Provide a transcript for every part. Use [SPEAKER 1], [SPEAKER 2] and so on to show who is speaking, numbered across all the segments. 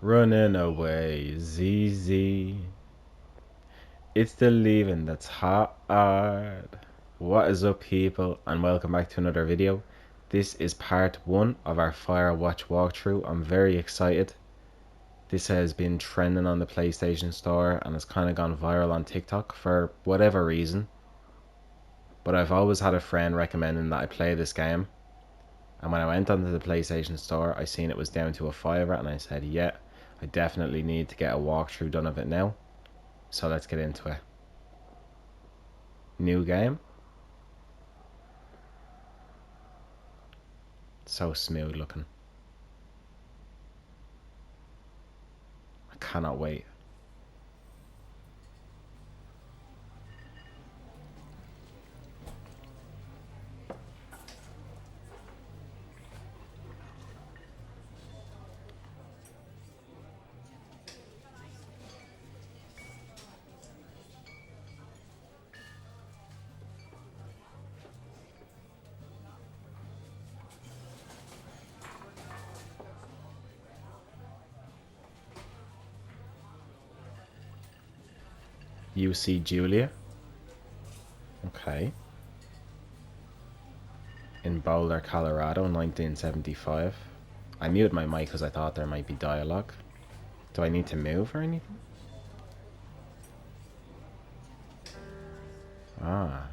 [SPEAKER 1] Running away, ZZ. It's the leaving that's hard. What is up, people, and welcome back to another video. This is part 1 of our Firewatch walkthrough. I'm very excited. This has been trending on the PlayStation Store and has kind of gone viral on TikTok for whatever reason. But I've always had a friend recommending that I play this game. And when I went onto the PlayStation Store, I seen it was down to a $5 and I said, yeah, I definitely need to get a walkthrough done of it now. So let's get into it. New game. So smooth looking. I cannot wait. You see Julia. Okay. In Boulder, Colorado, 1975. I muted my mic because I thought there might be dialogue. Do I need to move or anything? Ah.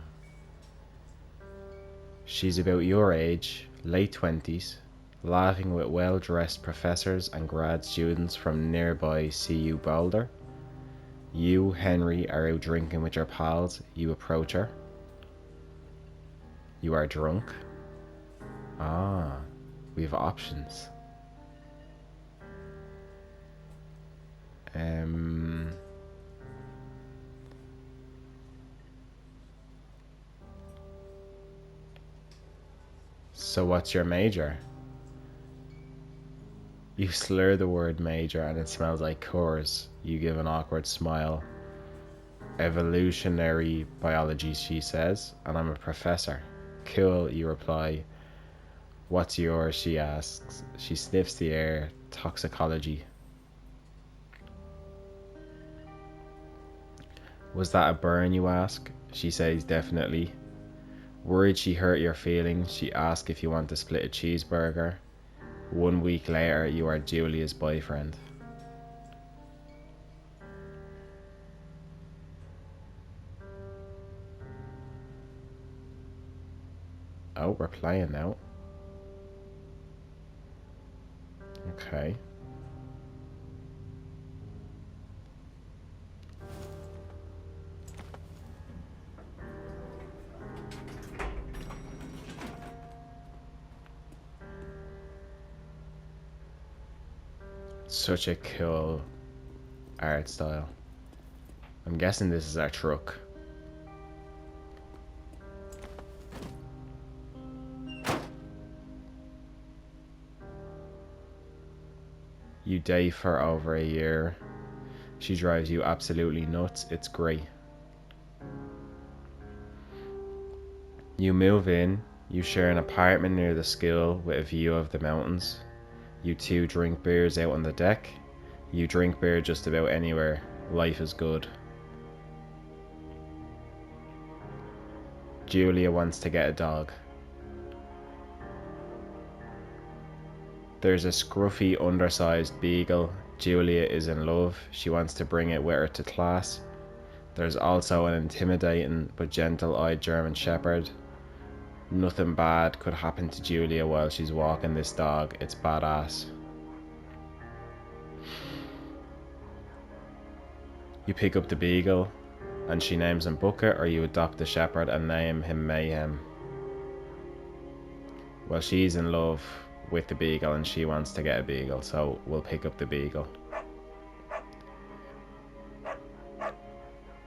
[SPEAKER 1] She's about your age, late 20s, laughing with well-dressed professors and grad students from nearby CU Boulder. You, Henry, are out drinking with your pals. You approach her. You are drunk. Ah, we have options. So what's your major? You slur the word major and it smells like Coors. You give an awkward smile. Evolutionary biology, she says, and I'm a professor. Cool, you reply. What's yours, she asks. She sniffs the air. Toxicology. Was that a burn, you ask? She says definitely. Worried she hurt your feelings, she asks if you want to split a cheeseburger. 1 week later, you are Julia's boyfriend. Oh, we're playing now. Okay. Such a cool art style. I'm guessing this is our truck. You date for over a year. She drives you absolutely nuts. It's great. You move in. You share an apartment near the school with a view of the mountains. You two drink beers out on the deck. You drink beer just about anywhere. Life is good. Julia wants to get a dog. There's a scruffy, undersized beagle. Julia is in love. She wants to bring it with her to class. There's also an intimidating but gentle-eyed German Shepherd. Nothing bad could happen to Julia while she's walking this dog. It's badass. You pick up the beagle and she names him Bucket, or you adopt the shepherd and name him Mayhem. Well, she's in love with the beagle and she wants to get a beagle, so we'll pick up the beagle.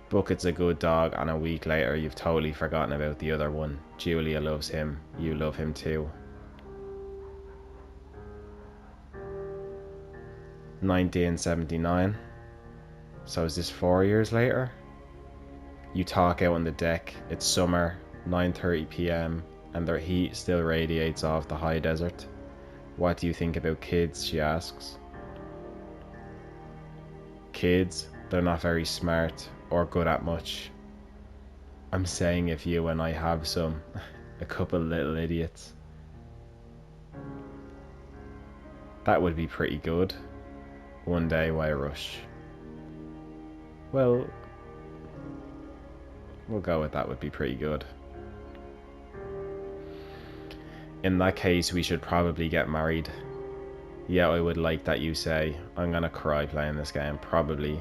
[SPEAKER 1] Bucket's a good dog, and a week later you've totally forgotten about the other one. Julia loves him. You love him too. 1979. So is this 4 years later? You talk out on the deck. It's summer, 9:30 p.m, and their heat still radiates off the high desert. What do you think about kids? She asks. kids, they're not very smart or good at much. I'm saying if you and I have some, a couple little idiots. That would be pretty good. One day, why rush? Well, we'll go with that would be pretty good. In that case, we should probably get married. Yeah, I would like that you say. I'm gonna cry playing this game, probably.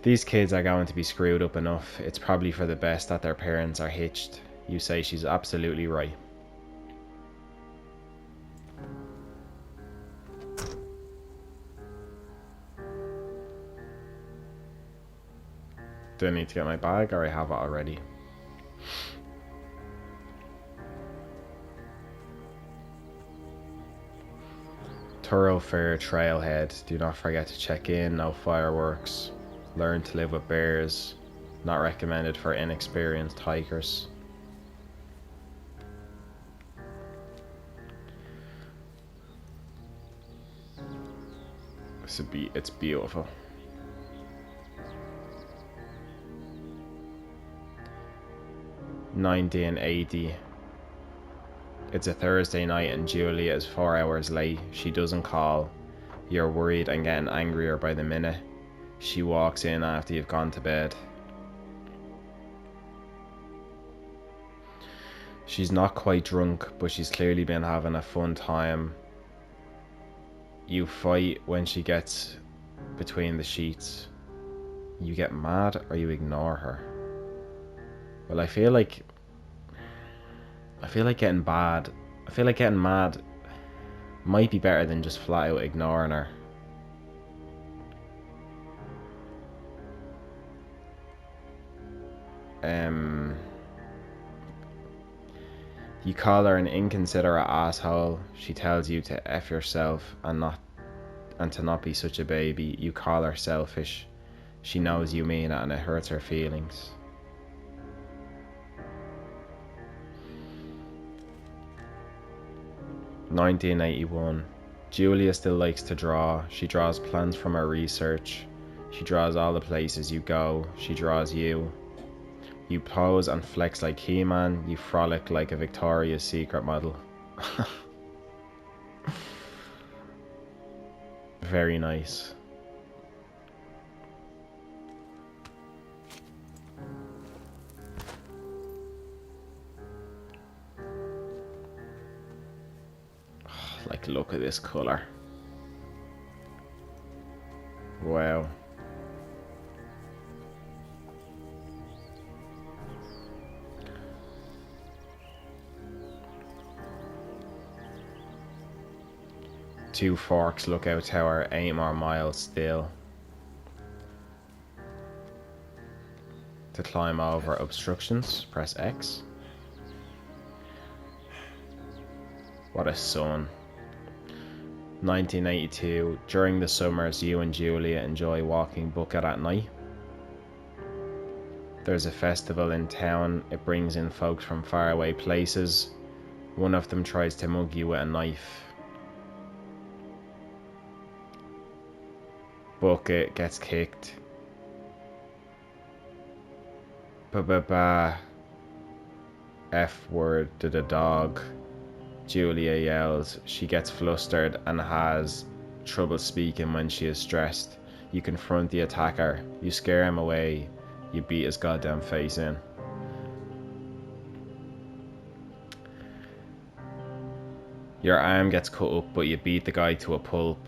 [SPEAKER 1] These kids are going to be screwed up enough. It's probably for the best that their parents are hitched. You say she's absolutely right. Do I need to get my bag, or I have it already? Thoroughfare trailhead. Do not forget to check in. No fireworks. Learn to live with bears. Not recommended for inexperienced hikers. It's beautiful. $19.80. It's a Thursday night and Julia is 4 hours late. She doesn't call. You're worried and getting angrier by the minute. She walks in after you've gone to bed. She's not quite drunk, but she's clearly been having a fun time. You fight when she gets between the sheets. You get mad or you ignore her. Well, I feel like getting mad might be better than just flat out ignoring her. You call her an inconsiderate asshole. She tells you to F yourself and to not be such a baby. You call her selfish. She knows you mean it and it hurts her feelings. $19.81. Julia still likes to draw. She draws plans from her research. She draws all the places you go. She draws you. You pose and flex like He-Man. You frolic like a Victoria's Secret model. Very nice. Like, look at this color. Wow. Two forks, lookout tower, 8 more miles still. To climb over obstructions, press X. What a sun. 1982. During the summers, you and Julia enjoy walking bucket at night. There's a festival in town. It brings in folks from faraway places. One of them tries to mug you with a knife. Bucket gets kicked. Ba-ba-ba. F word to the dog. Julia yells. She gets flustered and has trouble speaking when she is stressed. You confront the attacker. You scare him away. You beat his goddamn face in. Your arm gets cut up, but you beat the guy to a pulp.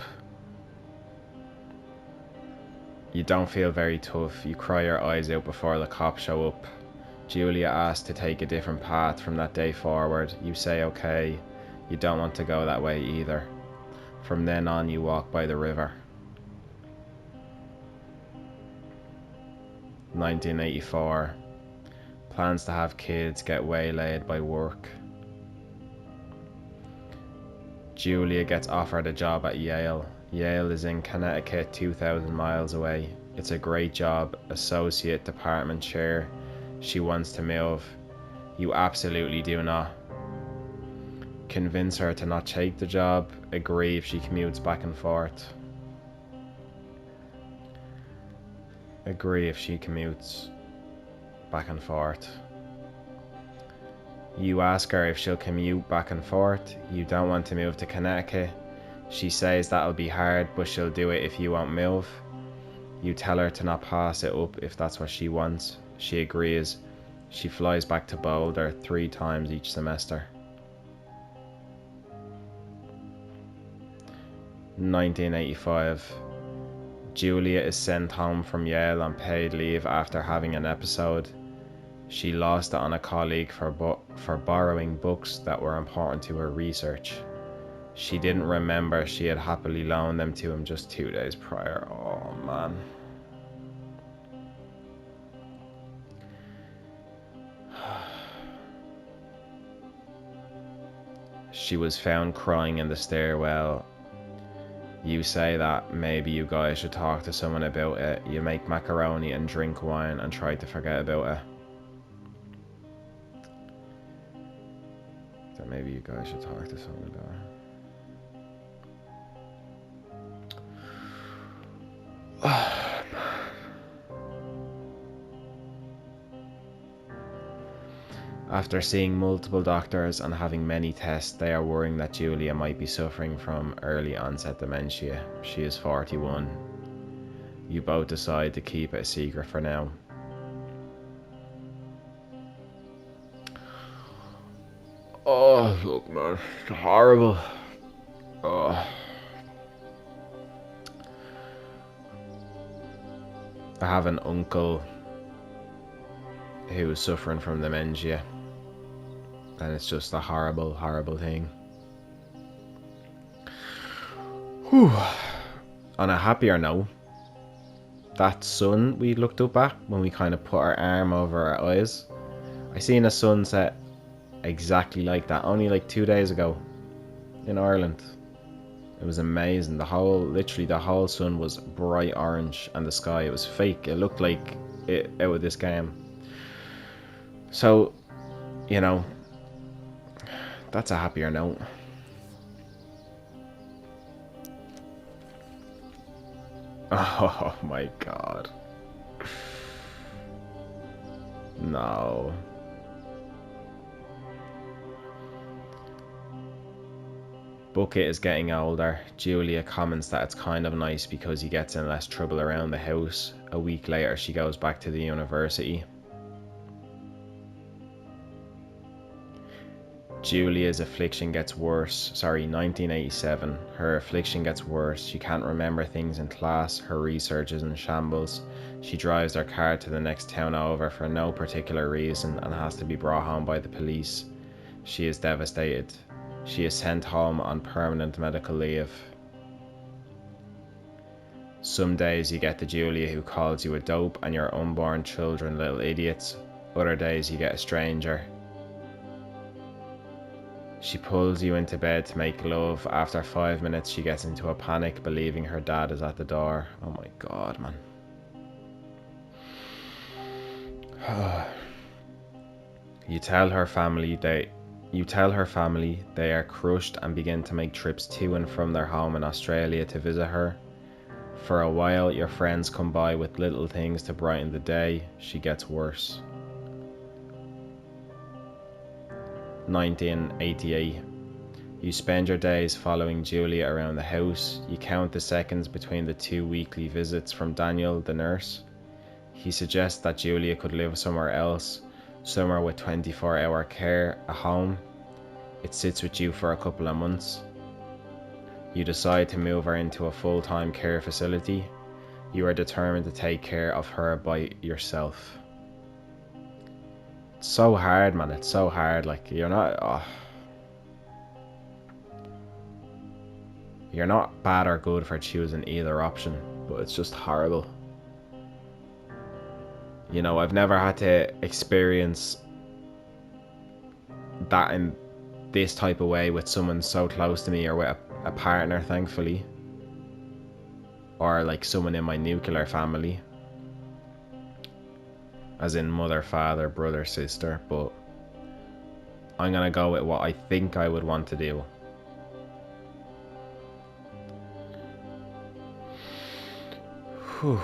[SPEAKER 1] You don't feel very tough. You cry your eyes out before the cops show up. Julia asks to take a different path from that day forward. You say okay. You don't want to go that way either. From then on, you walk by the river. 1984. Plans to have kids get waylaid by work. Julia gets offered a job at Yale. Yale is in Connecticut, 2,000 miles away. It's a great job, associate department chair. She wants to move. You absolutely do not. Convince her to not take the job. Agree if she commutes back and forth. agree if she commutes back and forth. You ask her if she'll commute back and forth. You don't want to move to Connecticut. She says that'll be hard, but she'll do it if you won't move. You tell her to not pass it up if that's what she wants. She agrees. She flies back to Boulder 3 times each semester. 1985. Julia is sent home from Yale on paid leave after having an episode. She lost it on a colleague for borrowing books that were important to her research. She didn't remember she had happily loaned them to him just 2 days prior. Oh man. She was found crying in the stairwell. You say that maybe you guys should talk to someone about it. You make macaroni and drink wine and try to forget about it. That maybe you guys should talk to someone about it. After seeing multiple doctors and having many tests, they are worrying that Julia might be suffering from early onset dementia. She is 41. You both decide to keep it a secret for now. Oh, look man, it's horrible. Oh. I have an uncle who is suffering from dementia, and it's just a horrible, horrible thing. Whew. On a happier note, that sun we looked up at when we kind of put our arm over our eyes, I seen a sunset exactly like that only like 2 days ago in Ireland. It was amazing. Literally the whole sun was bright orange, and the sky, it was fake. It looked like it out of this game. So, you know, that's a happier note. Oh my god. No. Bucket is getting older. Julia comments that it's kind of nice because he gets in less trouble around the house. A week later, she goes back to the university. Julia's affliction gets worse. 1987. Her affliction gets worse. She can't remember things in class. Her research is in shambles. She drives her car to the next town over for no particular reason and has to be brought home by the police. She is devastated. She is sent home on permanent medical leave. Some days you get the Julia who calls you a dope and your unborn children little idiots. Other days you get a stranger. She pulls you into bed to make love. After 5 minutes she gets into a panic, believing her dad is at the door. Oh my god, man. You tell her family they are crushed and begin to make trips to and from their home in Australia to visit her. For a while, your friends come by with little things to brighten the day. She gets worse. 1988. You spend your days following Julia around the house. You count the seconds between the 2 weekly visits from Daniel, the nurse. He suggests that Julia could live somewhere else, somewhere with 24-hour care, a home. It sits with you for a couple of months. You decide to move her into a full-time care facility. You are determined to take care of her by yourself. It's so hard, man. It's so hard. Like, you're not bad or good for choosing either option, but it's just horrible. You know, I've never had to experience that in this type of way with someone so close to me, or with a partner, thankfully, or like someone in my nuclear family, as in mother, father, brother, sister. But I'm gonna go with what I think I would want to do. Whew.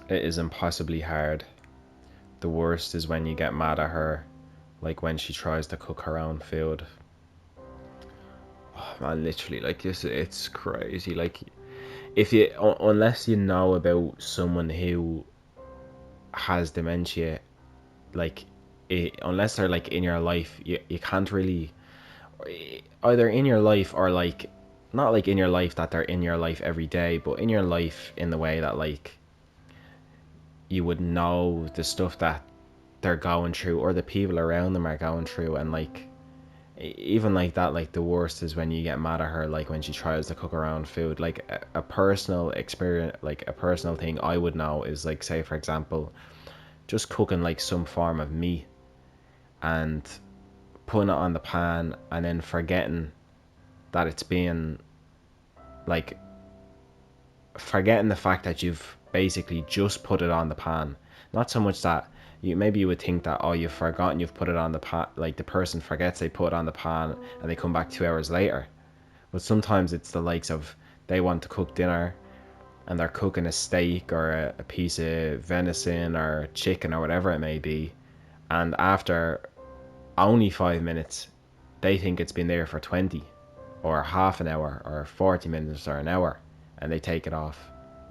[SPEAKER 1] It is impossibly hard. The worst is when you get mad at her, like when she tries to cook her own food. Oh, man, literally, like this, it's crazy. Like, if you, unless you know about someone who has dementia, like, unless they're like in your life, you can't really, either in your life or like, not like in your life that they're in your life every day, but in your life in the way that like you would know the stuff that they're going through or the people around them are going through. And like, even like that, like the worst is when you get mad at her, like when she tries to cook her own food. Like a personal experience, like a personal thing I would know is like, say for example, just cooking like some form of meat and putting it on the pan and then forgetting that it's being like, forgetting the fact that you've basically just put it on the pan. Not so much that you would think that, oh, you've forgotten you've put it on the pan, like the person forgets they put it on the pan and they come back 2 hours later. But sometimes it's the likes of, they want to cook dinner and they're cooking a steak or a piece of venison or chicken or whatever it may be, and after only 5 minutes they think it's been there for 20 or half an hour or 40 minutes or an hour, and they take it off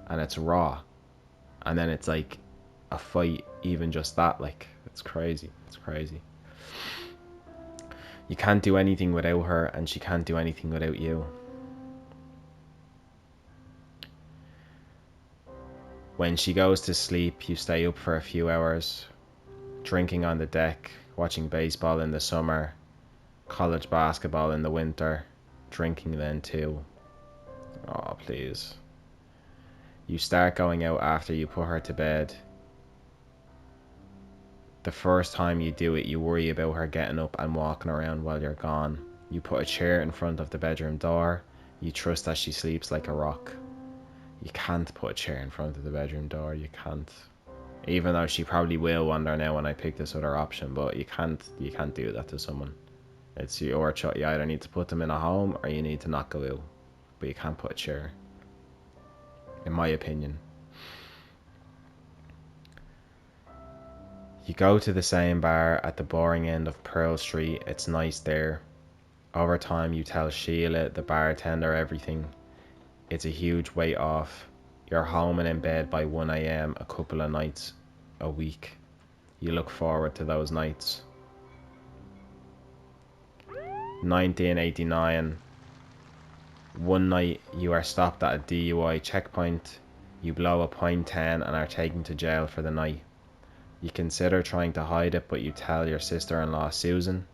[SPEAKER 1] and it's raw, and then it's like a fight. Even just that, like, it's crazy. It's crazy. You can't do anything without her and she can't do anything without you. When she goes to sleep, you stay up for a few hours, drinking on the deck, watching baseball in the summer, college basketball in the winter, drinking then too. Oh, please. You start going out after you put her to bed. The first time you do it, you worry about her getting up and walking around while you're gone. You put a chair in front of the bedroom door. You trust that she sleeps like a rock. You can't put a chair in front of the bedroom door. You can't. Even though she probably will wonder now when I pick this other option, but you can't do that to someone. It's your choice. You either need to put them in a home or you need to not go out. But you can't put a chair, in my opinion. You go to the same bar at the boring end of Pearl Street. It's nice there. Over time you tell Sheila, the bartender, everything. It's a huge weight off. You're home and in bed by 1 a.m. a couple of nights a week. You look forward to those nights. 1989. One night you are stopped at a DUI checkpoint. You blow a .10 and are taken to jail for the night. You consider trying to hide it, but you tell your sister-in-law Susan.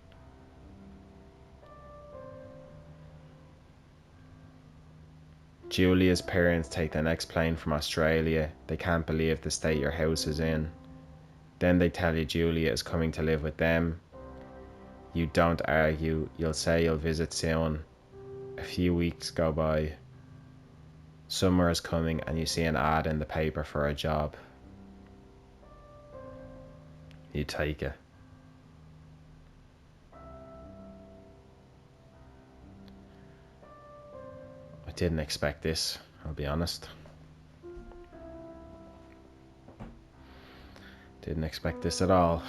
[SPEAKER 1] Julia's parents take the next plane from Australia. They can't believe the state your house is in. Then they tell you Julia is coming to live with them. You don't argue. You'll say you'll visit soon. A few weeks go by. Summer is coming and you see an ad in the paper for a job. You take it. I didn't expect this, I'll be honest. Didn't expect this at all.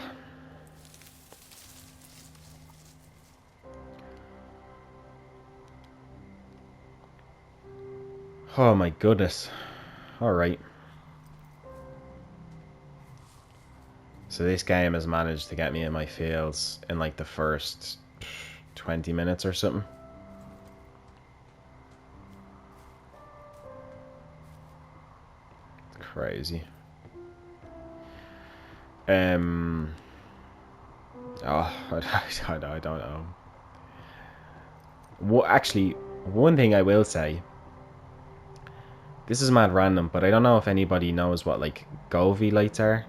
[SPEAKER 1] Oh my goodness. Alright. So this game has managed to get me in my feels in like the first 20 minutes or something. Crazy. Oh, I don't know. What, actually, one thing I will say, this is mad random, but I don't know if anybody knows what like Govee lights are,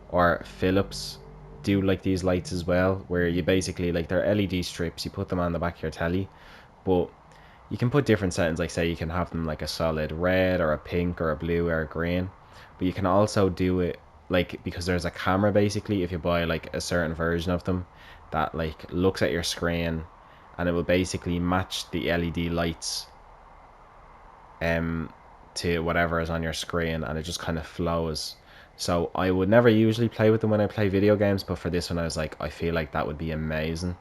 [SPEAKER 1] or Philips do like these lights as well, where you basically, like, they're LED strips, you put them on the back of your telly, but you can put different settings, like say you can have them like a solid red or a pink or a blue or a green, but you can also do it like, because there's a camera basically if you buy like a certain version of them that like looks at your screen and it will basically match the LED lights to whatever is on your screen, and it just kind of flows. So I would never usually play with them when I play video games, but for this one I was like, I feel like that would be amazing.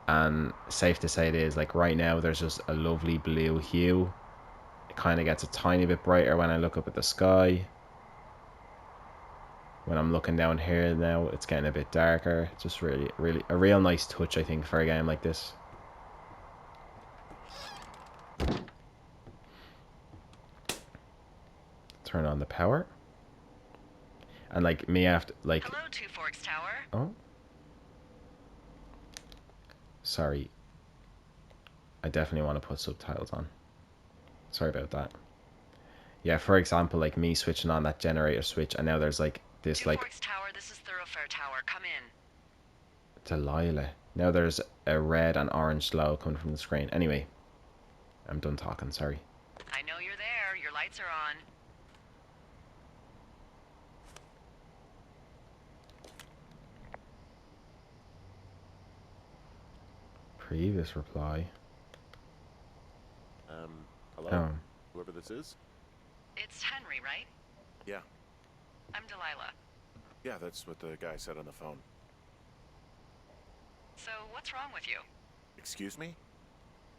[SPEAKER 1] And safe to say it is. Like right now there's just a lovely blue hue. It kind of gets a tiny bit brighter when I look up at the sky. When I'm looking down here now, it's getting a bit darker. It's just really a real nice touch, I think, for a game like this. Turn on the power. And like me after like
[SPEAKER 2] Hello, Two Forks Tower.
[SPEAKER 1] Oh. Sorry. I definitely want to put subtitles on. Sorry about that. Yeah, for example, like me switching on that generator switch, and now there's like this
[SPEAKER 2] Two
[SPEAKER 1] like
[SPEAKER 2] Forks Tower, this is Thoroughfare Tower. Come in.
[SPEAKER 1] Delilah. Now there's a red and orange glow coming from the screen. Anyway, I'm done talking, sorry.
[SPEAKER 2] I know you're there. Your lights are on.
[SPEAKER 1] Previous reply.
[SPEAKER 3] Hello?
[SPEAKER 1] Oh.
[SPEAKER 3] Whoever this is?
[SPEAKER 2] It's Henry, right?
[SPEAKER 3] Yeah.
[SPEAKER 2] I'm Delilah.
[SPEAKER 3] Yeah, that's what the guy said on the phone.
[SPEAKER 2] So, what's wrong with you?
[SPEAKER 3] Excuse me?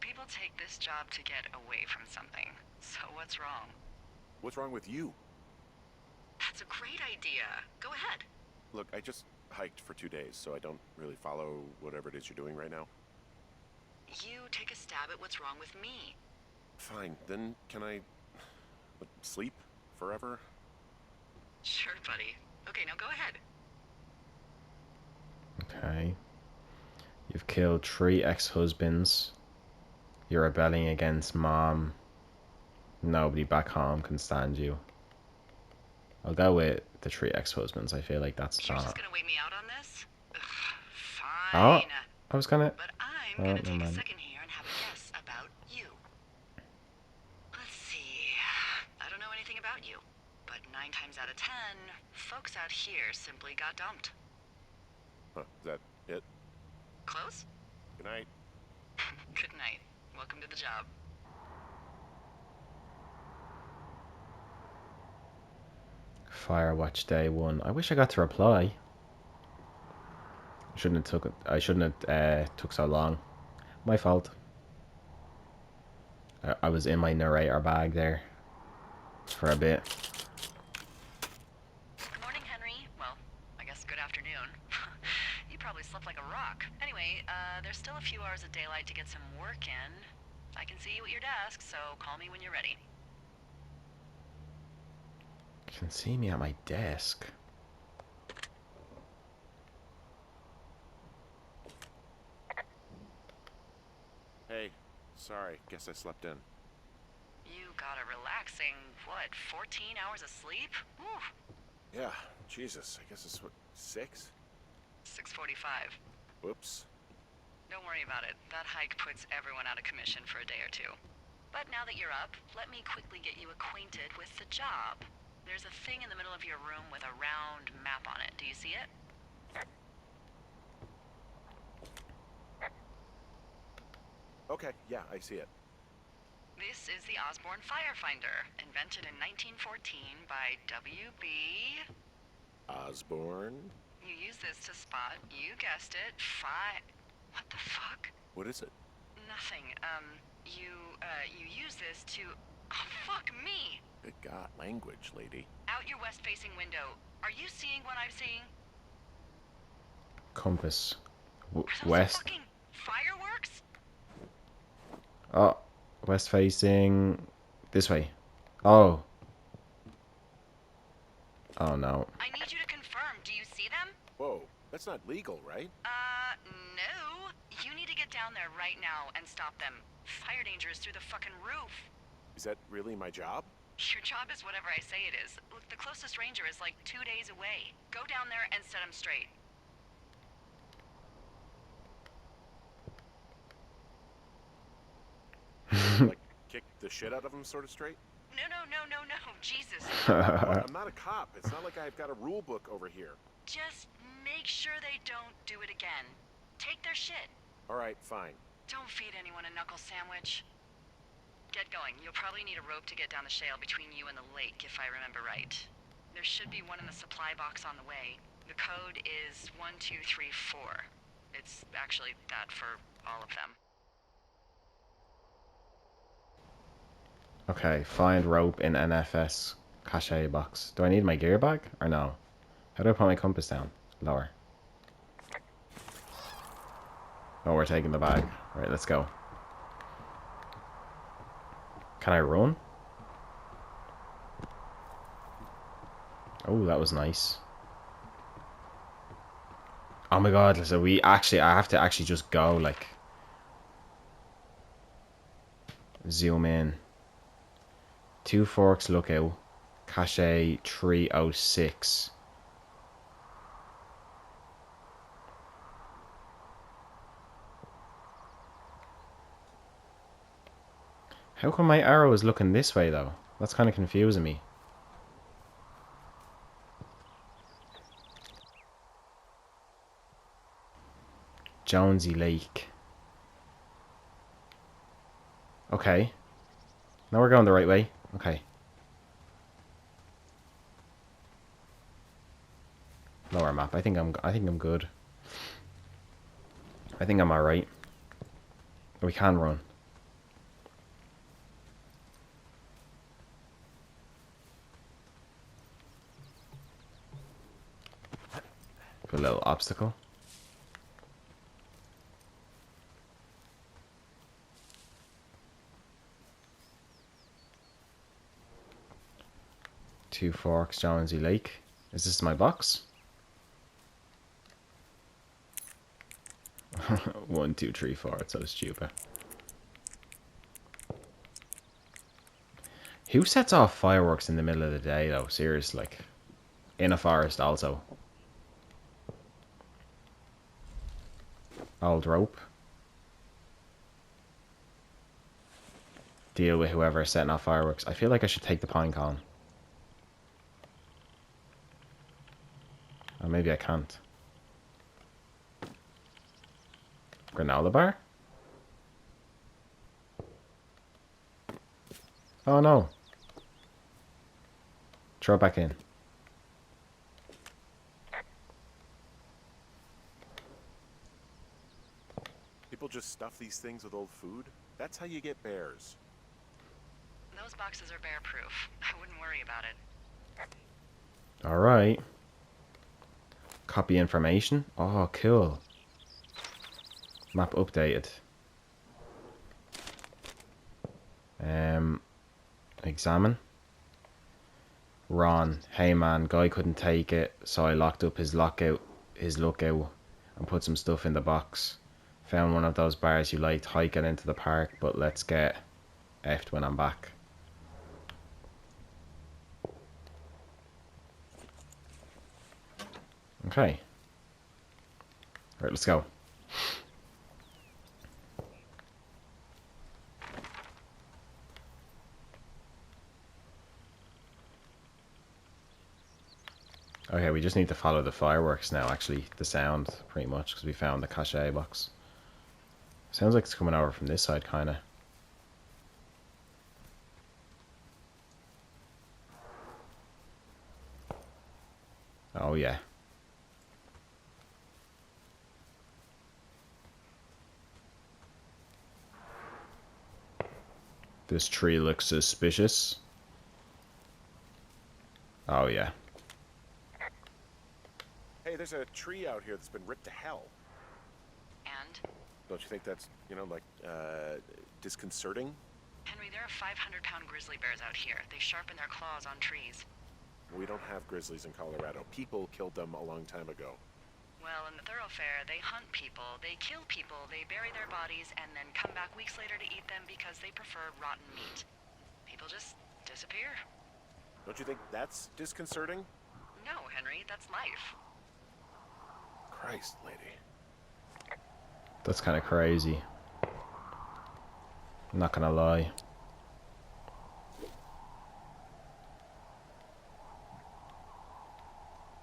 [SPEAKER 2] People take this job to get away from something. So, what's wrong?
[SPEAKER 3] What's wrong with you?
[SPEAKER 2] That's a great idea. Go ahead.
[SPEAKER 3] Look, I just hiked for 2 days, so I don't really follow whatever it is you're doing right now.
[SPEAKER 2] You take a stab at what's wrong with me.
[SPEAKER 3] Fine, then can I sleep forever?
[SPEAKER 2] Sure, buddy. Okay, now go ahead.
[SPEAKER 1] Okay. You've killed 3 ex-husbands. You're rebelling against mom. Nobody back home can stand you. I'll go with the 3 ex-husbands. I feel like that's
[SPEAKER 2] You're
[SPEAKER 1] not...
[SPEAKER 2] just gonna wait me out on this? Ugh,
[SPEAKER 1] Oh,
[SPEAKER 2] fine.
[SPEAKER 1] I was gonna...
[SPEAKER 2] But I'm
[SPEAKER 1] Oh,
[SPEAKER 2] gonna
[SPEAKER 1] never
[SPEAKER 2] take a
[SPEAKER 1] mind.
[SPEAKER 2] second here and have a guess about you. Let's see. I don't know anything about you, but 9 times out of 10, folks out here simply got dumped.
[SPEAKER 3] Huh, is that it?
[SPEAKER 2] Close?
[SPEAKER 3] Good night.
[SPEAKER 2] Good night. Welcome to the job.
[SPEAKER 1] Firewatch day 1. I wish I got to reply. I shouldn't have took so long. My fault. I was in my narrator bag there for a bit.
[SPEAKER 2] Good morning, Henry. Well, I guess good afternoon. You probably slept like a rock. Anyway, there's still a few hours of daylight to get some work in. I can see you at your desk, so call me when you're ready.
[SPEAKER 1] You can see me at my desk.
[SPEAKER 3] Hey, sorry, guess I slept in.
[SPEAKER 2] You got a relaxing, what, 14 hours of sleep? Whew.
[SPEAKER 3] Yeah, Jesus, I guess it's what, 6?
[SPEAKER 2] 6:45.
[SPEAKER 3] Whoops.
[SPEAKER 2] Don't worry about it. That hike puts everyone out of commission for a day or two. But now that you're up, let me quickly get you acquainted with the job. There's a thing in the middle of your room with a round map on it. Do you see it?
[SPEAKER 3] Okay, yeah, I see it.
[SPEAKER 2] This is the Osborne Firefinder, invented in 1914 by W.B.
[SPEAKER 3] Osborne?
[SPEAKER 2] You use this to spot, you guessed it, What the fuck?
[SPEAKER 3] What is it?
[SPEAKER 2] Nothing. You use this to... Oh, fuck me!
[SPEAKER 3] Good God, language, lady.
[SPEAKER 2] Out your west-facing window. Are you seeing what I'm seeing?
[SPEAKER 1] Compass.
[SPEAKER 2] Are those
[SPEAKER 1] West.
[SPEAKER 2] fucking fireworks?
[SPEAKER 1] Oh, west facing. This way. Oh. Oh no.
[SPEAKER 2] I need you to confirm. Do you see them?
[SPEAKER 3] Whoa, that's not legal, right?
[SPEAKER 2] No. You need to get down there right now and stop them. Fire danger is through the fucking roof.
[SPEAKER 3] Is that really my job?
[SPEAKER 2] Your job is whatever I say it is. Look, the closest ranger is like 2 days away. Go down there and set him straight.
[SPEAKER 3] Like, kick the shit out of him sort of straight?
[SPEAKER 2] No. Jesus.
[SPEAKER 3] Look, I'm not a cop. It's not like I've got a rule book over here.
[SPEAKER 2] Just make sure they don't do it again. Take their shit.
[SPEAKER 3] All right, fine.
[SPEAKER 2] Don't feed anyone a knuckle sandwich. Get going. You'll probably need a rope to get down the shale between you and the lake, if I remember right. There should be one in the supply box on the way. The code is 1234. It's actually that for all of them.
[SPEAKER 1] Okay, find rope in NFS cache box. Do I need my gear bag or no? How do I put my compass down? Lower. Oh, we're taking the bag. Right, let's go. Can I run? Oh, that was nice. Oh my god, so I have to actually just go, like, zoom in. 2 Forks lookout, cache 306. How come my arrow is looking this way though? That's kind of confusing me. Jonesy Lake. Okay. Now we're going the right way. Okay. Lower map. I think I'm good. I think I'm alright. We can run. Put a little obstacle. Two Forks, Jonesy Lake. Is this my box? 1, 2, 3, 4. It's so stupid. Who sets off fireworks in the middle of the day though? Seriously, like, in a forest also. Old rope. Deal with whoever is setting off fireworks. I feel like I should take the pine cone. Or maybe I can't. Granola bar? Oh no. Throw it back in.
[SPEAKER 3] People just stuff these things with old food? That's how you get bears.
[SPEAKER 2] Those boxes are bear proof. I wouldn't worry about it.
[SPEAKER 1] Alright. Copy information. Oh, cool. Map updated. Examine. Ron, hey man, guy couldn't take it, so I locked up his lookout, and put some stuff in the box. Found one of those bars you liked, hike it into the park, but let's get effed when I'm back. Okay. Alright, let's go. Okay, we just need to follow the fireworks now, actually, the sound, pretty much, because we found the cache box. Sounds like it's coming over from this side, kind of. Oh, yeah. This tree looks suspicious. Oh, yeah.
[SPEAKER 3] Hey, there's a tree out here that's been ripped to hell.
[SPEAKER 2] And?
[SPEAKER 3] Don't you think that's, disconcerting?
[SPEAKER 2] Henry, there are 500-pound grizzly bears out here. They sharpen their claws on trees.
[SPEAKER 3] We don't have grizzlies in Colorado. People killed them a long time ago.
[SPEAKER 2] Well, in the thoroughfare, they hunt people, they kill people, they bury their bodies, and then come back weeks later to eat them because they prefer rotten meat. People just disappear.
[SPEAKER 3] Don't you think that's disconcerting?
[SPEAKER 2] No, Henry, that's life.
[SPEAKER 3] Christ, lady.
[SPEAKER 1] That's kind of crazy. I'm not gonna lie.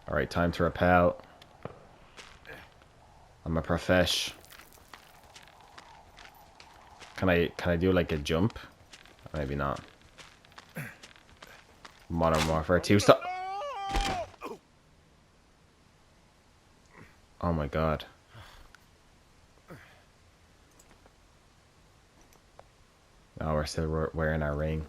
[SPEAKER 1] Alright, time to rappel. I'm a profesh. Can I do like a jump? Maybe not. Modern Warfare 2 stop. Oh my god. Oh, we're still wearing our ring.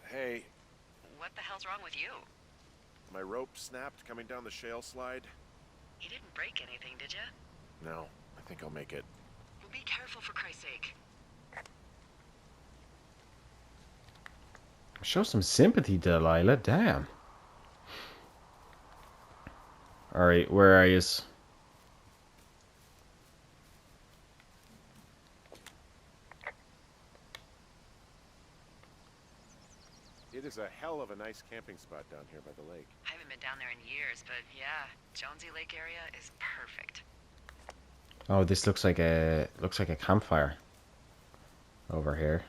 [SPEAKER 3] Hey,
[SPEAKER 2] What the hell's wrong with you?
[SPEAKER 3] my rope snapped coming down the shale slide.
[SPEAKER 2] You didn't break anything, did you?
[SPEAKER 3] No, I think I'll make it.
[SPEAKER 2] Well, be careful for Christ's sake.
[SPEAKER 1] Show some sympathy, Delilah. Damn. Alright, where are you?
[SPEAKER 3] It is a hell of a nice camping spot down here by the lake.
[SPEAKER 2] I haven't been down there in years, but yeah, Jonesy Lake area is perfect.
[SPEAKER 1] Oh, this looks like a campfire over here.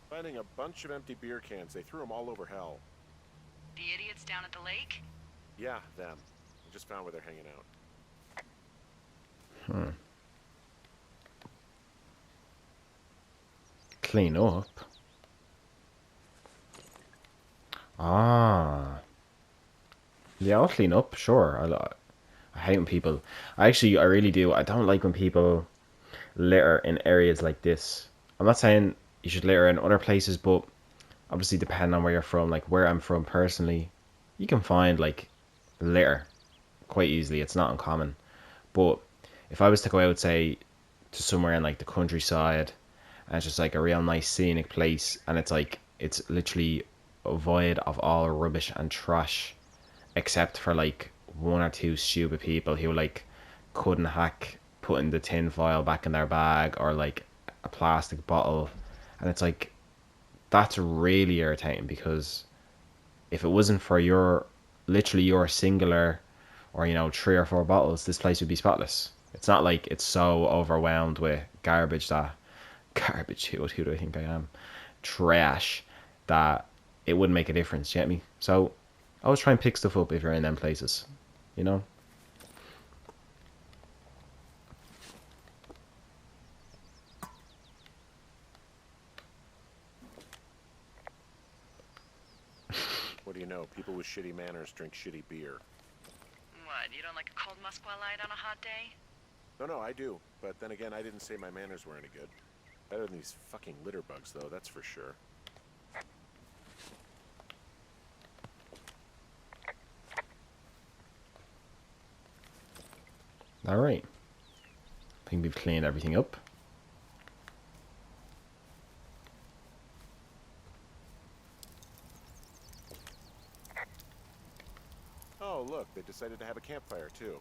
[SPEAKER 3] Finding a bunch of empty beer cans. They threw them all over hell.
[SPEAKER 2] The idiots down at the lake?
[SPEAKER 3] Yeah, them. I just found where they're hanging out.
[SPEAKER 1] Hmm. Clean up. Ah. Yeah, I'll clean up. Sure. I hate when people. I really do. I don't like when people litter in areas like this. I'm not saying you should litter in other places, but obviously depending on where you're from, like where I'm from personally, you can find like litter quite easily. It's not uncommon. But if I was to go out, say, to somewhere in like the countryside, and it's just like a real nice scenic place, and it's literally void of all rubbish and trash, except for like one or two stupid people who like couldn't hack putting the tin foil back in their bag, or like a plastic bottle, and it's like that's really irritating, because if it wasn't for literally your singular, or 3 or 4 bottles, this place would be spotless. It's not like it's so overwhelmed with garbage, who do I think I am, trash, that it wouldn't make a difference. You get me? So always try and pick stuff up if you're in them places, you know.
[SPEAKER 3] What do you know? People with shitty manners drink shitty beer.
[SPEAKER 2] What, you don't like a cold Musquat Light on a hot day?
[SPEAKER 3] No, I do. But then again, I didn't say my manners were any good. Better than these fucking litter bugs, though, that's for sure.
[SPEAKER 1] Alright. I think we've cleaned everything up.
[SPEAKER 3] Oh, look, they decided to have a campfire, too.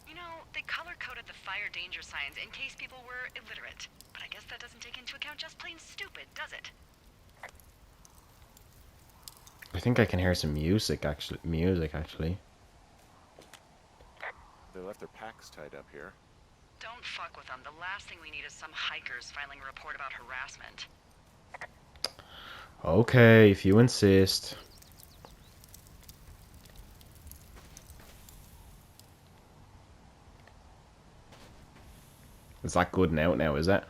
[SPEAKER 2] You know, they color-coded the fire danger signs in case people were illiterate. But I guess that doesn't take into account just plain stupid, does it?
[SPEAKER 1] I think I can hear some music actually.
[SPEAKER 3] They left their packs tied up here.
[SPEAKER 2] Don't fuck with them. The last thing we need is some hikers filing a report about harassment.
[SPEAKER 1] Okay, if you insist. Is that good now, is it?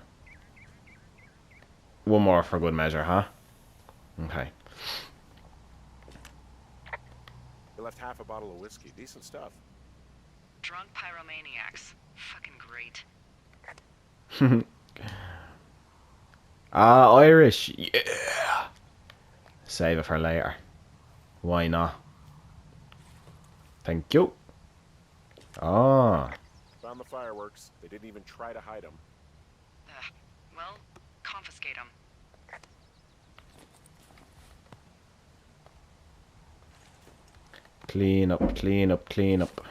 [SPEAKER 1] One more for good measure, huh? Okay.
[SPEAKER 3] They left half a bottle of whiskey. Decent stuff.
[SPEAKER 2] Drunk pyromaniacs. Fucking great.
[SPEAKER 1] Ah, Irish. Yeah. Save it for later. Why not? Thank you. Ah.
[SPEAKER 3] Found the fireworks. They didn't even try to hide them.
[SPEAKER 2] Well, confiscate them.
[SPEAKER 1] Clean up, clean up, clean up.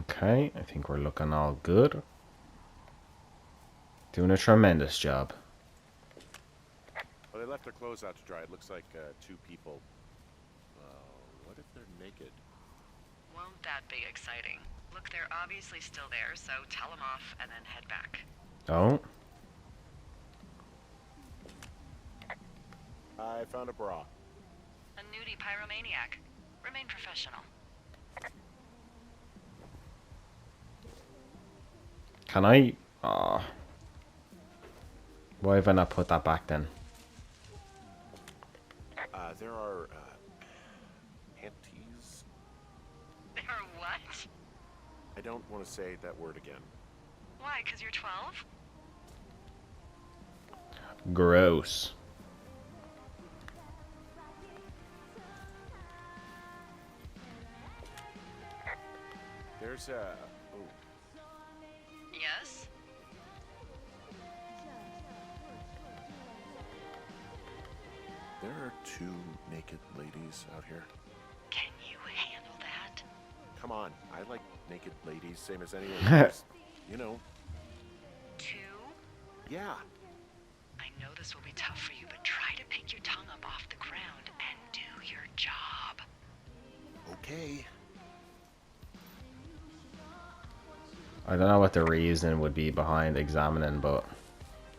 [SPEAKER 1] Okay, I think we're looking all good. Doing a tremendous job.
[SPEAKER 3] Well, they left their clothes out to dry. It looks like 2 people. What if they're naked?
[SPEAKER 2] Won't that be exciting? Look, they're obviously still there, so tell them off and then head back.
[SPEAKER 1] Oh.
[SPEAKER 3] I found a bra.
[SPEAKER 2] A nudie pyromaniac. Remain professional.
[SPEAKER 1] Can I? Why have I not put that back then?
[SPEAKER 3] There are, panties?
[SPEAKER 2] There are what?
[SPEAKER 3] I don't want to say that word again.
[SPEAKER 2] Why, 'cause you're 12?
[SPEAKER 1] Gross.
[SPEAKER 3] There's a... Oh,
[SPEAKER 2] Yes?
[SPEAKER 3] there are 2 naked ladies out here.
[SPEAKER 2] Can you handle that?
[SPEAKER 3] Come on, I like naked ladies, same as anyone else. You know.
[SPEAKER 2] 2?
[SPEAKER 3] Yeah.
[SPEAKER 2] I know this will be tough for you, but try to pick your tongue up off the ground and do your job.
[SPEAKER 3] Okay.
[SPEAKER 1] I don't know what the reason would be behind examining, but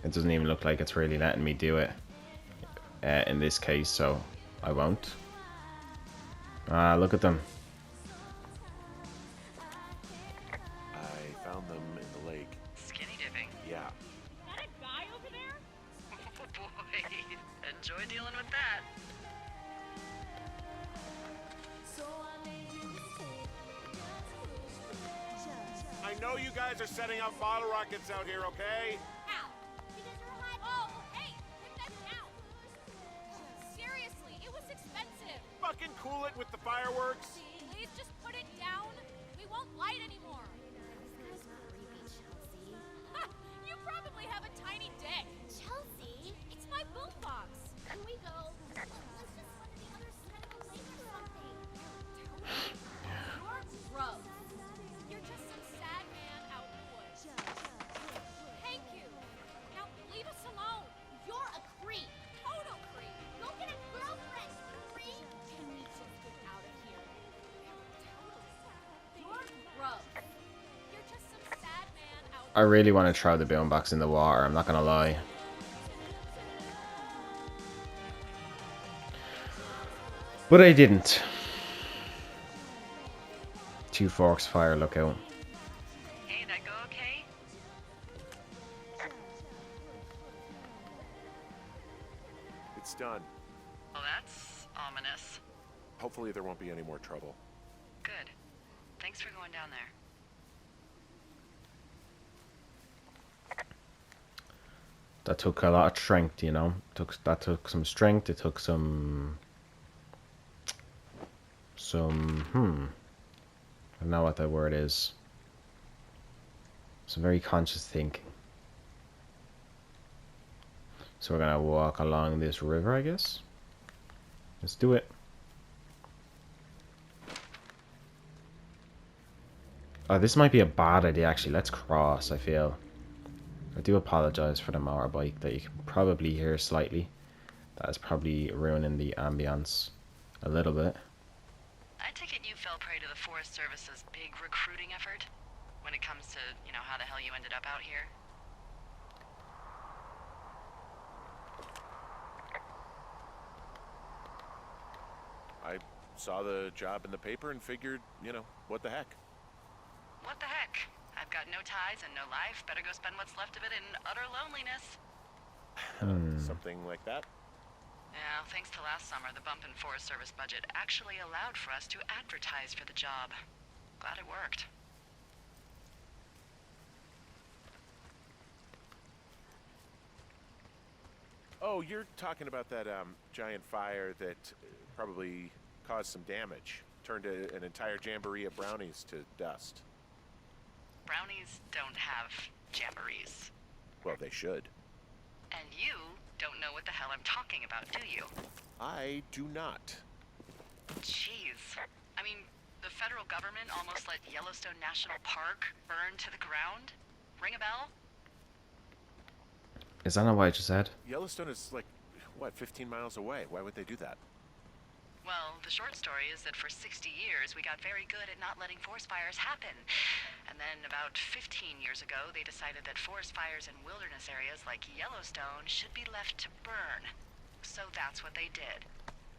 [SPEAKER 1] it doesn't even look like it's really letting me do it in this case, so I won't. Look at them.
[SPEAKER 3] I found them in the lake.
[SPEAKER 2] Skinny dipping.
[SPEAKER 3] Yeah.
[SPEAKER 2] Is that a guy over there? Oh boy. Enjoy dealing with that.
[SPEAKER 3] I know you guys are setting out bottle rockets out here, okay?
[SPEAKER 4] Ow! You guys are hot. Oh, hey, put that down. Seriously, it was expensive.
[SPEAKER 3] Fucking cool it with the fireworks.
[SPEAKER 4] Please just put it down. We won't light anymore. You probably have a tiny dick. Chelsea, it's my boombox. Can we go? Let's just run to the other side of the lake or something. You're gross. You're just some sad man out in the woods. Thank you. Now leave us alone. You're a creep. Total creep. Go get a girlfriend, creep. Can we just get out of here? You're gross. You're just some sad man out.
[SPEAKER 1] I really want to throw the boombox in the water, I'm not gonna lie. But I didn't. 2 forks fire, look out.
[SPEAKER 2] Hey, that go okay?
[SPEAKER 3] It's done.
[SPEAKER 2] Well, that's ominous.
[SPEAKER 3] Hopefully there won't be any more trouble.
[SPEAKER 2] Good. Thanks for going down there.
[SPEAKER 1] That took a lot of strength, you know. That took some strength. It took some. I don't know what that word is. Some very conscious thinking. So we're gonna walk along this river, I guess. Let's do it. Oh, this might be a bad idea, actually. Let's cross, I feel. I do apologize for the motorbike that you can probably hear slightly. That is probably ruining the ambience a little bit.
[SPEAKER 2] I take it you fell prey to the Forest Service's big recruiting effort when it comes to, you know, how the hell you ended up out here.
[SPEAKER 3] I saw the job in the paper and figured, you know, what the heck.
[SPEAKER 2] What the heck? I've got no ties and no life. Better go spend what's left of it in utter loneliness.
[SPEAKER 3] Something like that.
[SPEAKER 2] Yeah, thanks to last summer, the bump in Forest Service budget actually allowed for us to advertise for the job. Glad it worked.
[SPEAKER 3] Oh, you're talking about that giant fire that probably caused some damage. Turned an entire jamboree of brownies to dust.
[SPEAKER 2] Brownies don't have jamborees.
[SPEAKER 3] Well, they should.
[SPEAKER 2] And you don't know what the hell I'm talking about, do you?
[SPEAKER 3] I do not.
[SPEAKER 2] Jeez. I mean, the federal government almost let Yellowstone National Park burn to the ground? Ring a bell?
[SPEAKER 1] Is that not what I just said?
[SPEAKER 3] Yellowstone is like, what, 15 miles away? Why would they do that?
[SPEAKER 2] Well, the short story is that for 60 years, we got very good at not letting forest fires happen. And then about 15 years ago, they decided that forest fires in wilderness areas like Yellowstone should be left to burn. So that's what they did.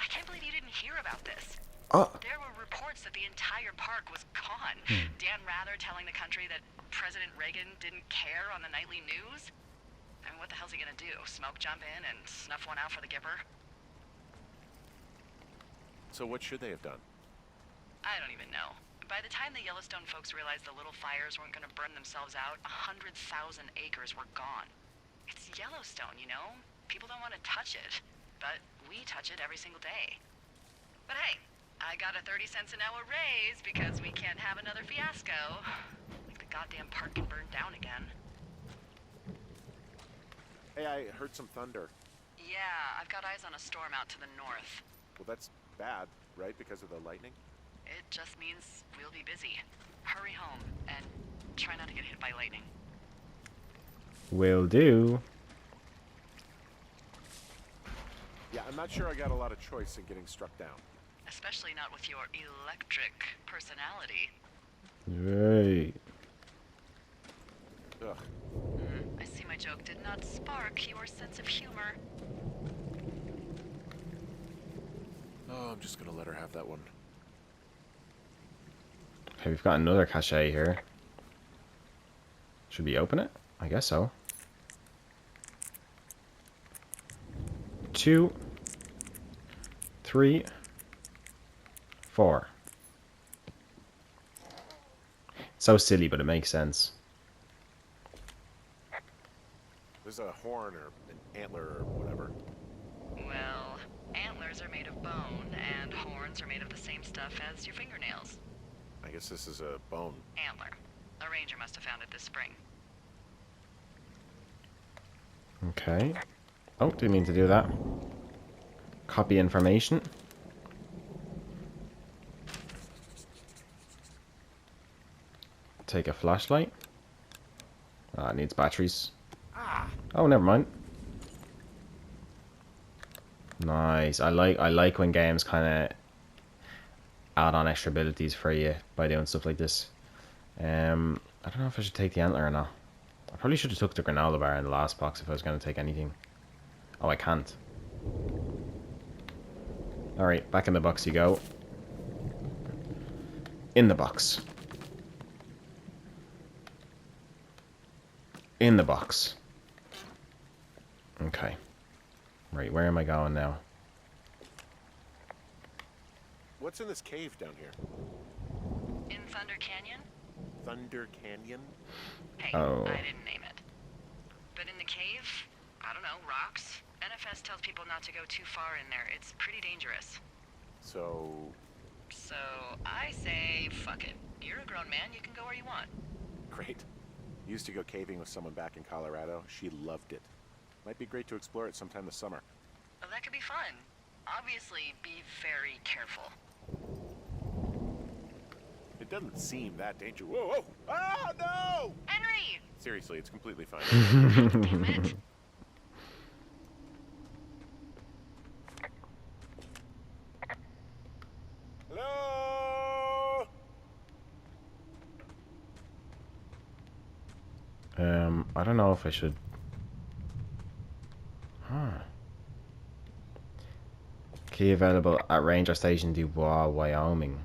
[SPEAKER 2] I can't believe you didn't hear about this.
[SPEAKER 1] Oh,
[SPEAKER 2] There were reports that the entire park was gone. Dan Rather telling the country that President Reagan didn't care on the nightly news. I mean, what the hell's he gonna do? Smoke jump in and snuff one out for the Gipper?
[SPEAKER 3] So what should they have done?
[SPEAKER 2] I don't even know. By the time the Yellowstone folks realized the little fires weren't gonna burn themselves out, 100,000 acres were gone. It's Yellowstone, you know? People don't want to touch it. But we touch it every single day. But hey, I got a 30 cents an hour raise because we can't have another fiasco. Like the goddamn park can burn down again.
[SPEAKER 3] Hey, I heard some thunder.
[SPEAKER 2] Yeah, I've got eyes on a storm out to the north.
[SPEAKER 3] Well, that's bad, right? Because of the lightning?
[SPEAKER 2] It just means we'll be busy. Hurry home and try not to get hit by lightning.
[SPEAKER 1] will do.
[SPEAKER 3] Yeah, I'm not sure I got a lot of choice in getting struck down.
[SPEAKER 2] Especially not with your electric personality.
[SPEAKER 1] Right.
[SPEAKER 3] Ugh.
[SPEAKER 2] I see my joke did not spark your sense of humor.
[SPEAKER 3] Oh, I'm just gonna let her have that one.
[SPEAKER 1] Okay, we've got another cache here. Should we open it? I guess so. 2, 3, 4. So silly, but it makes sense.
[SPEAKER 3] There's a horn or an antler or whatever.
[SPEAKER 2] Well, antlers are made of bone, and horns are made of the same stuff as your fingernails.
[SPEAKER 3] I guess this is a bone.
[SPEAKER 2] Antler. A ranger must have found it this spring.
[SPEAKER 1] Okay. Oh, didn't mean to do that. Copy information. Take a flashlight. Ah, it needs batteries. Oh, never mind. Nice. I like when games kind of add on extra abilities for you by doing stuff like this. I don't know if I should take the antler or not. I probably should have took the granola bar in the last box if I was going to take anything. Oh, I can't. Alright, back in the box you go. In the box. In the box. Okay. Right, where am I going now?
[SPEAKER 3] What's in this cave down here?
[SPEAKER 2] In Thunder Canyon?
[SPEAKER 3] Thunder Canyon?
[SPEAKER 2] Hey,
[SPEAKER 1] Oh.
[SPEAKER 2] I didn't name it. But in the cave, I don't know, rocks. NFS tells people not to go too far in there. It's pretty dangerous.
[SPEAKER 3] So,
[SPEAKER 2] So I say, fuck it. You're a grown man, you can go where you want.
[SPEAKER 3] great. Used to go caving with someone back in Colorado. She loved it. Might be great to explore it sometime this summer.
[SPEAKER 2] Well, that could be fun. Obviously, be very careful.
[SPEAKER 3] It doesn't seem that dangerous. Whoa, whoa! Ah, no!
[SPEAKER 2] Henry!
[SPEAKER 3] Seriously, it's completely fine.
[SPEAKER 2] Damn it.
[SPEAKER 3] Hello?
[SPEAKER 1] I don't know if I should. Key available at Ranger Station Dubois, Wyoming.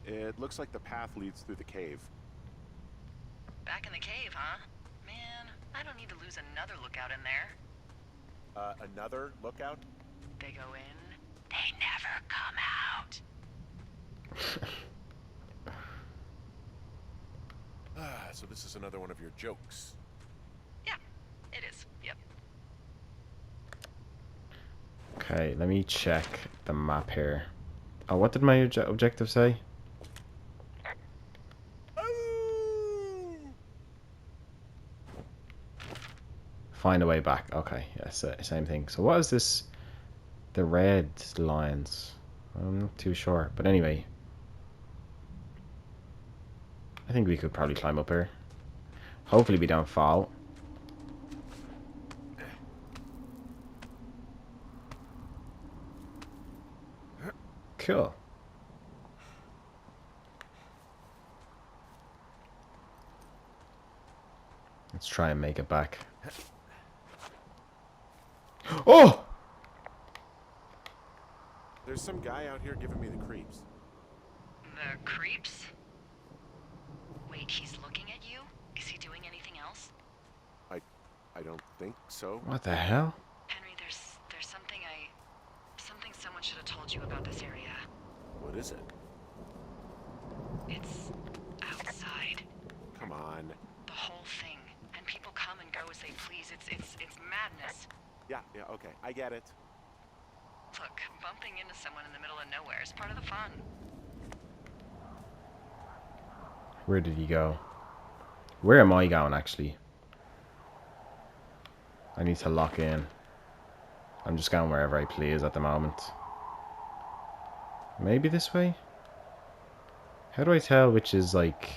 [SPEAKER 3] It looks like the path leads through the cave.
[SPEAKER 2] Back in the cave, huh? Man, I don't need to lose another lookout in there.
[SPEAKER 3] Another lookout?
[SPEAKER 2] They go in, they never come out.
[SPEAKER 3] So this is another one of your jokes.
[SPEAKER 2] Yeah, it is. Yep.
[SPEAKER 1] Okay, let me check the map here. Oh, what did my objective say? Find a way back. Okay, yes, same thing. So what is this? The red lines. I'm not too sure. But anyway. I think we could probably climb up here. Hopefully we don't fall. Cool. Let's Let's try and make it back. Oh!
[SPEAKER 3] There's some guy out here giving me the creeps.
[SPEAKER 2] The creeps? Wait, he's looking at you? Is he doing anything else?
[SPEAKER 3] I don't think so.
[SPEAKER 1] What the hell?
[SPEAKER 2] Henry, there's something someone should have told you about this area.
[SPEAKER 3] What is it?
[SPEAKER 2] It's outside.
[SPEAKER 3] Come on.
[SPEAKER 2] The whole thing. And people come and go as they please. It's madness.
[SPEAKER 3] Yeah, okay. I get it.
[SPEAKER 2] Look, bumping into someone in the middle of nowhere is part of the fun.
[SPEAKER 1] Where did he go? Where am I going, actually? I need to lock in. I'm just going wherever I please at the moment. Maybe this way? How do I tell which is like...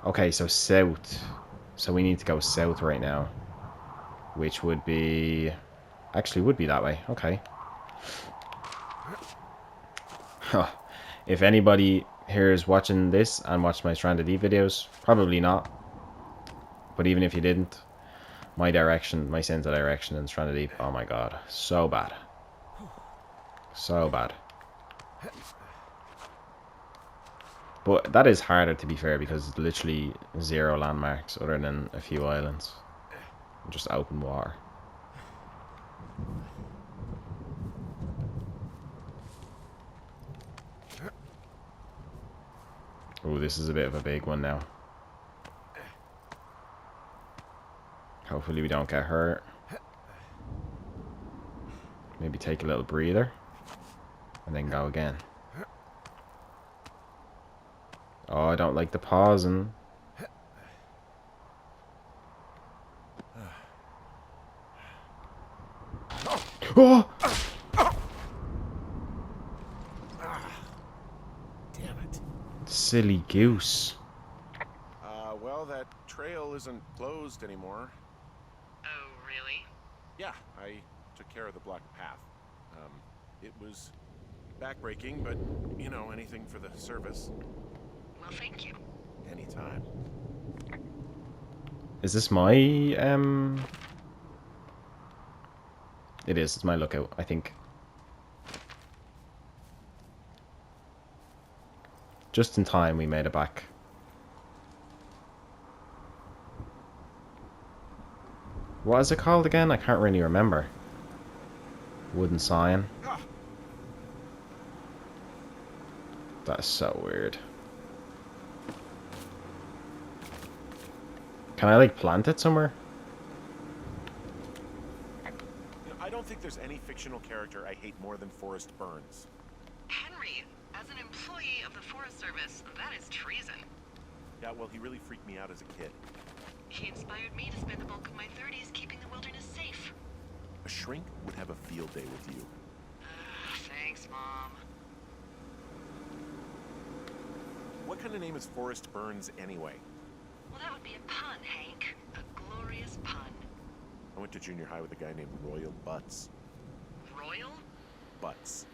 [SPEAKER 1] Okay, so south. So we need to go south right now. Which would be... Actually, would be that way. Okay. Huh. If anybody here is watching this and watched my Stranded Deep videos, probably not. But even if you didn't, my sense of direction in Stranded Deep, oh my god, so bad. So bad. But that is harder, to be fair, because it's literally 0 landmarks other than a few islands. Just open water. Oh, this is a bit of a big one now. Hopefully we don't get hurt. Maybe take a little breather. And then go again. Oh, I don't like the pausing. Oh!
[SPEAKER 3] Damn it.
[SPEAKER 1] Silly goose.
[SPEAKER 3] Well, that trail isn't closed anymore.
[SPEAKER 2] Oh, really?
[SPEAKER 3] Yeah, I took care of the blocked path. It was backbreaking, but, you know, anything for the service.
[SPEAKER 2] Well, thank you.
[SPEAKER 3] Anytime.
[SPEAKER 1] Is this my, It is, it's my lookout, I think. Just in time we made it back. What is it called again? I can't really remember. Wooden sign. That is so weird. Can I, like, plant it somewhere?
[SPEAKER 3] You know, I don't think there's any fictional character I hate more than Forrest Burns.
[SPEAKER 2] Henry, as an employee of the Forest Service, that is treason.
[SPEAKER 3] Yeah, well, he really freaked me out as a kid.
[SPEAKER 2] He inspired me to spend the bulk of my 30s keeping the wilderness safe.
[SPEAKER 3] A shrink would have a field day with you.
[SPEAKER 2] Thanks, Mom.
[SPEAKER 3] What kind of name is Forrest Burns anyway?
[SPEAKER 2] Well, that would be a pun, Hank. A glorious pun.
[SPEAKER 3] I went to junior high with a guy named Royal Butts.
[SPEAKER 2] Royal?
[SPEAKER 3] Butts.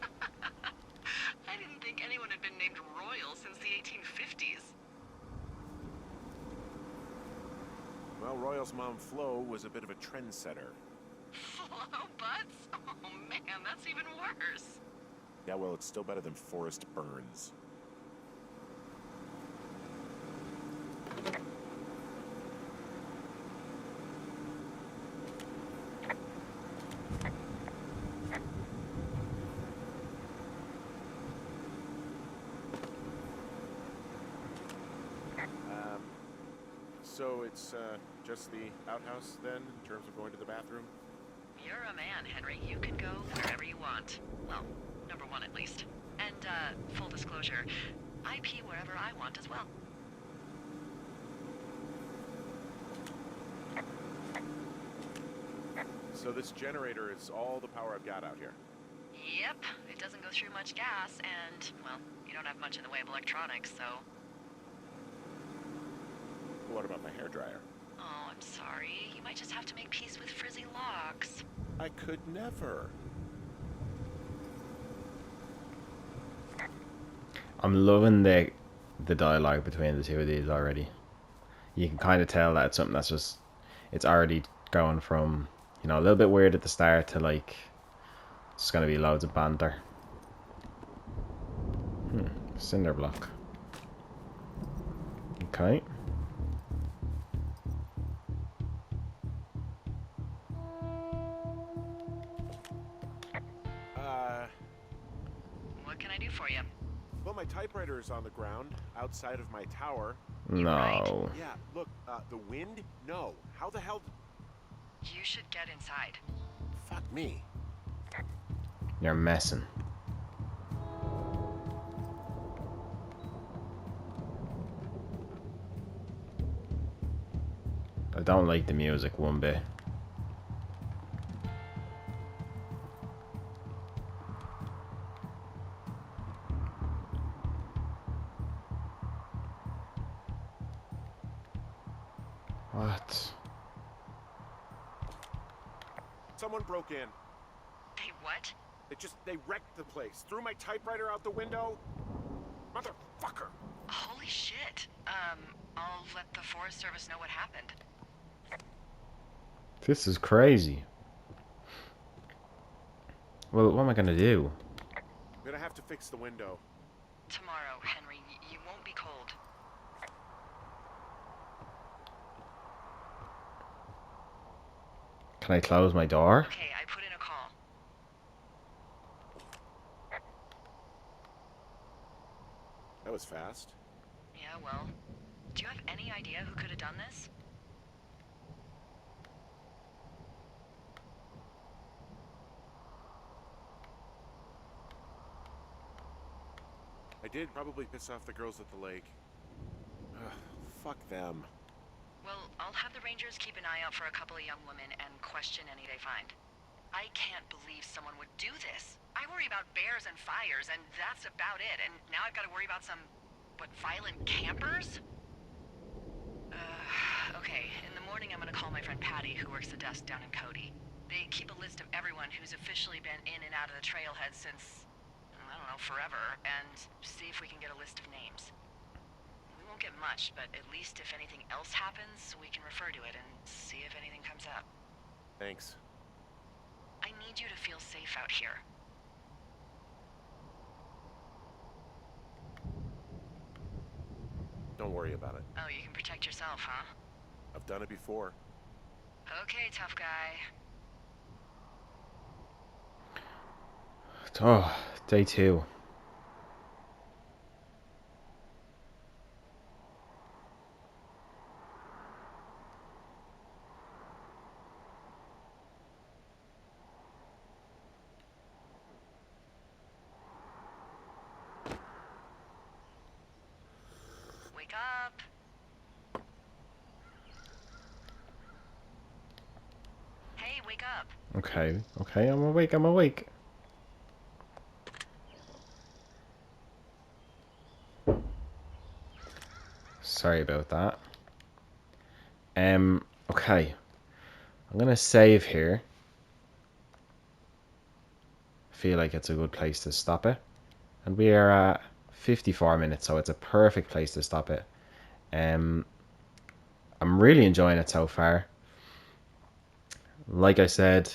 [SPEAKER 2] I didn't think anyone had been named Royal since the 1850s.
[SPEAKER 3] Well, Royal's mom, Flo, was a bit of a trendsetter.
[SPEAKER 2] Flo Butts? Oh, man, that's even worse.
[SPEAKER 3] Yeah, well, it's still better than Forrest Burns. So it's just the outhouse then, in terms of going to the bathroom?
[SPEAKER 2] You're a man, Henry. You can go wherever you want. Well, number one at least. And, full disclosure, I pee wherever I want as well.
[SPEAKER 3] So this generator is all the power I've got out here.
[SPEAKER 2] Yep, it doesn't go through much gas, and, well, you don't have much in the way of electronics, so...
[SPEAKER 3] What about my hairdryer?
[SPEAKER 2] Oh, I'm sorry. You might just have to make peace with frizzy locks.
[SPEAKER 3] I could never.
[SPEAKER 1] I'm loving the dialogue between the two of these already. you can kind of tell that it's something that's just, it's already going from, you know, a little bit weird at the start to like, it's going to be loads of banter. Cinder block. Okay.
[SPEAKER 2] What can I do for you?
[SPEAKER 3] Well, my typewriter is on the ground outside of my tower.
[SPEAKER 1] No.
[SPEAKER 3] Yeah, look, the wind? No. How the hell?
[SPEAKER 2] You should get inside.
[SPEAKER 3] Fuck me.
[SPEAKER 1] You're messing. I don't like the music one bit. What?
[SPEAKER 3] Someone broke in.
[SPEAKER 2] Hey, what?
[SPEAKER 3] They wrecked the place. Threw my typewriter out the window. Motherfucker.
[SPEAKER 2] Holy shit. I'll let the Forest Service know what happened.
[SPEAKER 1] This is crazy. Well, what am I gonna do?
[SPEAKER 3] I'm gonna have to fix the window.
[SPEAKER 2] Tomorrow, Henry, you won't be cold.
[SPEAKER 1] Can I close my door?
[SPEAKER 2] Okay, I put in a call.
[SPEAKER 3] That was fast.
[SPEAKER 2] Yeah, well, do you have any idea who could have done this?
[SPEAKER 3] I did probably piss off the girls at the lake. Ugh, fuck them.
[SPEAKER 2] Well, I'll have the Rangers keep an eye out for a couple of young women and question any they find. I can't believe someone would do this. I worry about bears and fires, and that's about it. And now I've got to worry about some, what, violent campers? Okay, in the morning I'm gonna call my friend Patty, who works the desk down in Cody. They keep a list of everyone who's officially been in and out of the trailhead since, I don't know, forever, and see if we can get a list of names. We won't get much, but at least if anything else happens, we can refer to it and see if anything comes up.
[SPEAKER 3] Thanks.
[SPEAKER 2] I need you to feel safe out here.
[SPEAKER 3] Don't worry about it.
[SPEAKER 2] Oh, you can protect yourself, huh?
[SPEAKER 3] I've done it before.
[SPEAKER 2] Okay, tough guy.
[SPEAKER 1] Oh, day 2.
[SPEAKER 2] Wake up. Hey, wake up.
[SPEAKER 1] Okay, okay, I'm awake, I'm awake. Sorry about that. Okay. I'm gonna save here. Feel like it's a good place to stop it. And we are at 54 minutes, so it's a perfect place to stop it. I'm really enjoying it so far. Like I said,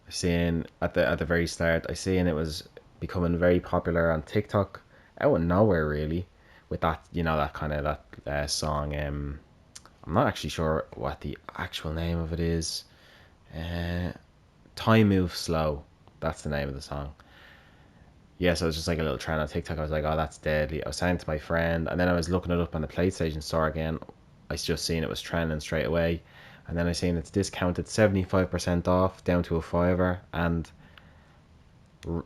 [SPEAKER 1] I seen at the very start, I seen it was becoming very popular on TikTok out of nowhere really, with that, you know, that kind of that song. I'm not actually sure what the actual name of it is. Time Moves Slow. That's the name of the song. Yeah, so it was just like a little trend on TikTok. I was like, oh, that's deadly. I was saying to my friend, and then I was looking it up on the PlayStation Store again. I just seen it was trending straight away. And then I seen it's discounted 75% off down to a $5, and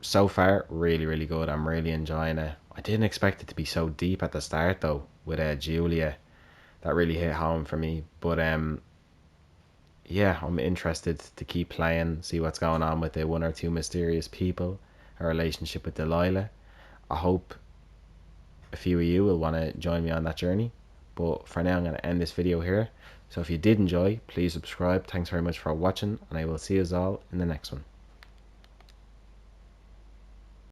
[SPEAKER 1] so far really really good. I'm really enjoying it. I didn't expect it to be so deep at the start though with Julia. That really hit home for me. But yeah, I'm interested to keep playing, see what's going on with the 1 or 2 mysterious people, her relationship with Delilah. I hope a few of you will want to join me on that journey. But for now, I'm going to end this video here. So if you did enjoy, please subscribe. Thanks very much for watching, and I will see you all in the next one.